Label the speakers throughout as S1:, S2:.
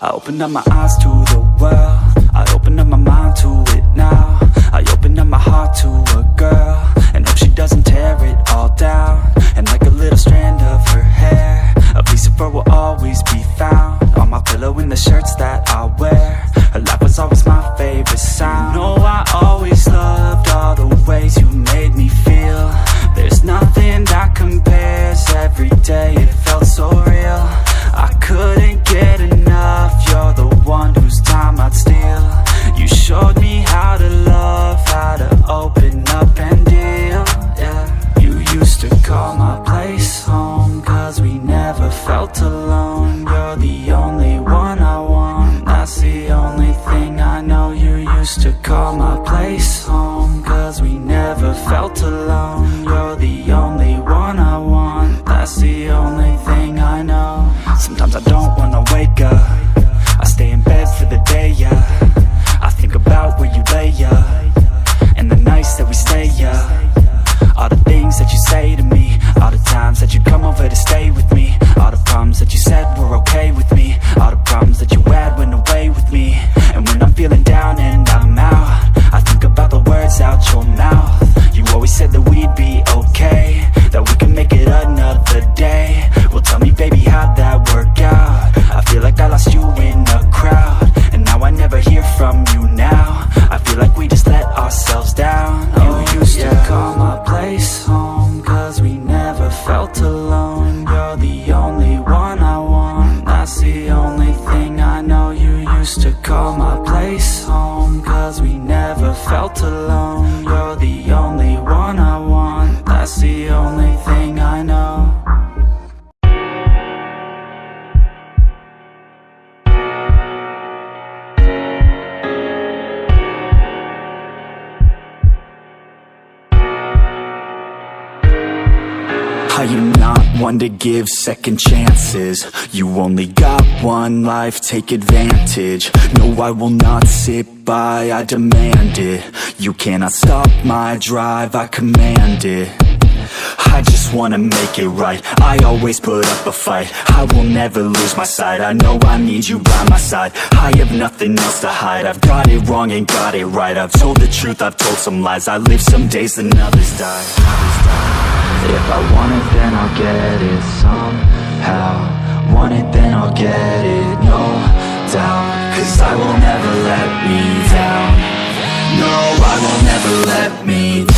S1: I opened up my eyes to the world, I opened up my mind to it now. I opened up my heart to a girl, and hope she doesn't tear it all down. And like a little strand of her hair, a piece of her will always be found on my pillow in the shirts that I wear. Her laugh was always my favorite sound. You know I always loved all the ways you made me feel. There's nothing that compares, every day it felt so real. I couldn't get enough, you're the one whose time I'd steal. You showed me how to love, how to open up and deal, yeah. You used to call my place home, cause we never felt alone. You're the only one I want, that's the only thing I know. You used to call my place home, cause we never felt alone. You're the only one I want, that's the only thing I know. Sometimes I don't wanna wake up, I stay in bed for the day, yeah. I think about where you lay, yeah, and the nights that we stay, yeah. All the things that you say to me, all the times that you come over to stay with me, all the problems that you said were okay with me, all the problems that you had went away with me. And when I'm feeling down and I'm out, I think about the words out your mouth. You always said that we'd be okay, that we can make it another day. Well, tell me, baby, how'd that work out? I feel like I lost you in a crowd, and now I never hear from you now. I feel like we just let ourselves down. You used to call my place home, cause we never felt alone. You're the only one I want, that's the only thing I know. You used to call my place home, cause we never felt alone. You're the only one I want, that's the only thing I know. I am not one to give second chances. You only got one life, take advantage. No, I will not sit by, I demand it. You cannot stop my drive, I command it. I just wanna make it right, I always put up a fight. I will never lose my sight, I know I need you by my side. I have nothing else to hide, I've got it wrong and got it right. I've told the truth, I've told some lies. I live some days and others die. If I want it, then I'll get it somehow. Want it, then I'll get it, no doubt. Cause I will never let me down. No, I will never let me down.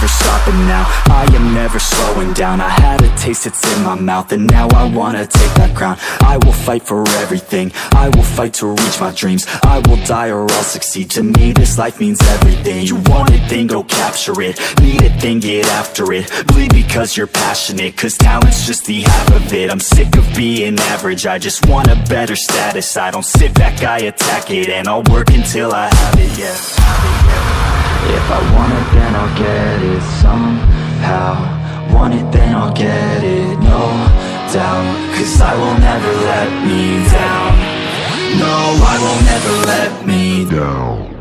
S1: Stopping now, I am never slowing down. I had a taste, it's in my mouth, and now I wanna take that crown. I will fight for everything, I will fight to reach my dreams. I will die or I'll succeed, to me this life means everything. You want it, then go capture it, need it, then get after it. Bleed because you're passionate, cause talent's just the half of it. I'm sick of being average, I just want a better status. I don't sit back, I attack it, and I'll work until I have it, yeah. If I want it, then I'll get it somehow. Want it, then I'll get it, no doubt. Cause I will never let me down. No, I will never let me down.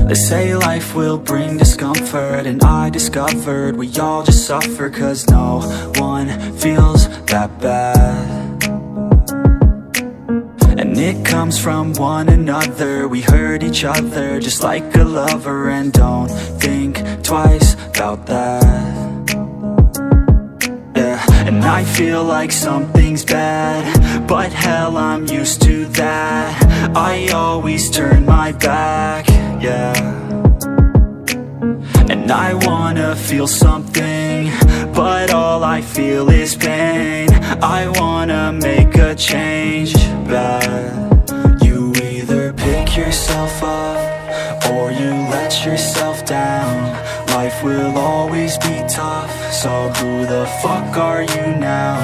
S1: They say life will bring discomfort, and I discovered we all just suffer, 'cause no one feels that bad. And it comes from one another. We hurt each other just like a lover, and don't think twice about that. And I feel like something's bad, but hell, I'm used to that. I always turn my back, yeah. And I wanna feel something, but all I feel is pain. I wanna make a change, but you either pick yourself up or you let yourself down. Life will always be tough, so who the fuck are you now?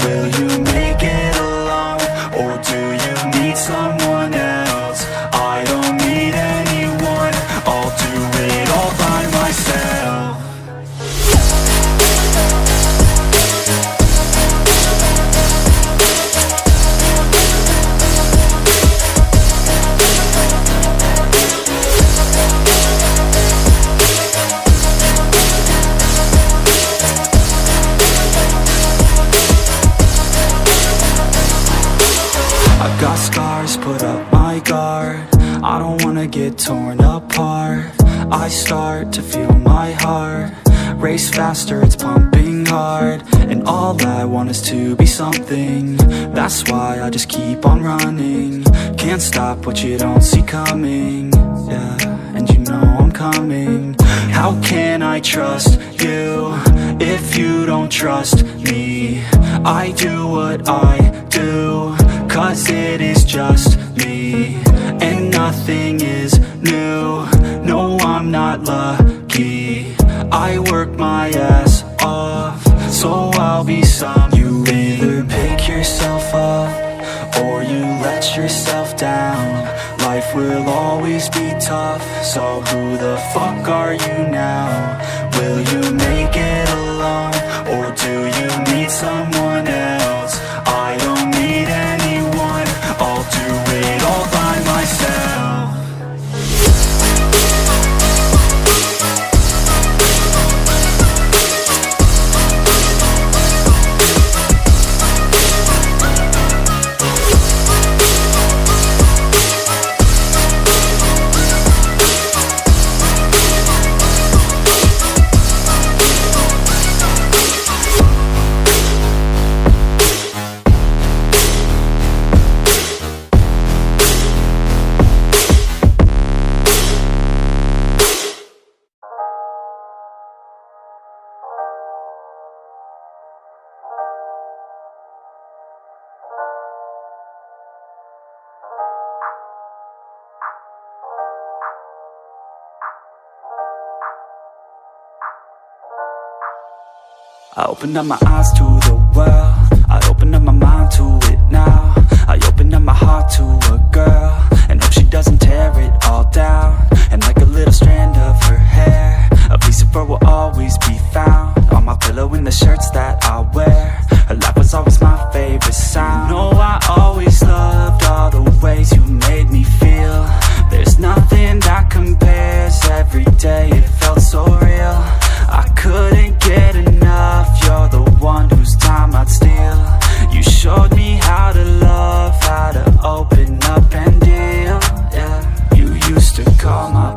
S1: Will you make it alone, or do you need someone else? I don't need anyone, I'll do it all by myself. Got scars, put up my guard. I don't wanna get torn apart. I start to feel my heart race faster, it's pumping hard. And all I want is to be something. That's why I just keep on running. Can't stop what you don't see coming. Yeah, and you know I'm coming. How can I trust you if you don't trust me? I do what I do, 'cause it is just me, and nothing is new. No, I'm not lucky. I work my ass off, so I'll be some. You either pick yourself up or you let yourself down. Life will always be tough, so who the fuck are you now? Will you make it alone, or do you need someone else? I don't need anyone, I'll do it all by myself. I opened up my eyes to the world, I opened up my mind to it now. I opened up my heart to a girl, and hope she doesn't tear it all down. And like a little strand of her hair, a piece of her will always be found on my pillow in the shirts that I wear. Her laugh was always my favorite sound. No, I always loved all the ways you made me feel. There's nothing that compares, every day it felt so real. I couldn't get enough, you're the one whose time I'd steal. You showed me how to love, how to open up and deal, yeah. You used to call my